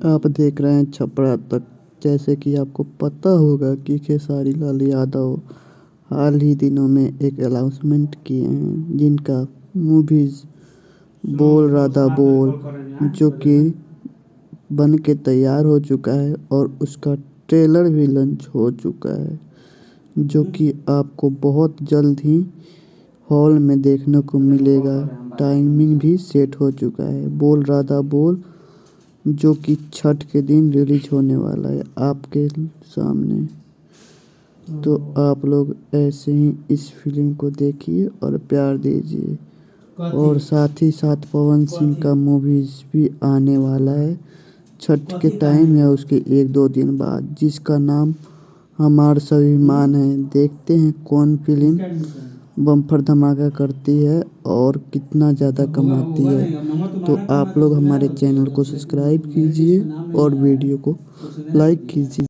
आप देख रहे हैं छपरा तक। जैसे कि आपको पता होगा कि खेसारी लाल यादव हाल ही दिनों में एक अनाउंसमेंट किए हैं जिनका मूवीज़ बोल राधा बोल जो कि बन के तैयार हो चुका है और उसका ट्रेलर भी लॉन्च हो चुका है जो कि आपको बहुत जल्द ही हॉल में देखने को मिलेगा। टाइमिंग भी सेट हो चुका है बोल राधा बोल जो कि छठ के दिन रिलीज होने वाला है आपके सामने। तो आप लोग ऐसे ही इस फिल्म को देखिए और प्यार दीजिए। और साथ ही साथ पवन सिंह का मूवीज़ भी आने वाला है छठ के टाइम या उसके 1-2 दिन बाद, जिसका नाम हमारा स्वाभिमान है। देखते हैं कौन फिल्म बम्पर धमाका करती है और कितना ज़्यादा कमाती है। तो आप लोग हमारे चैनल को सब्सक्राइब कीजिए और वीडियो को लाइक कीजिए।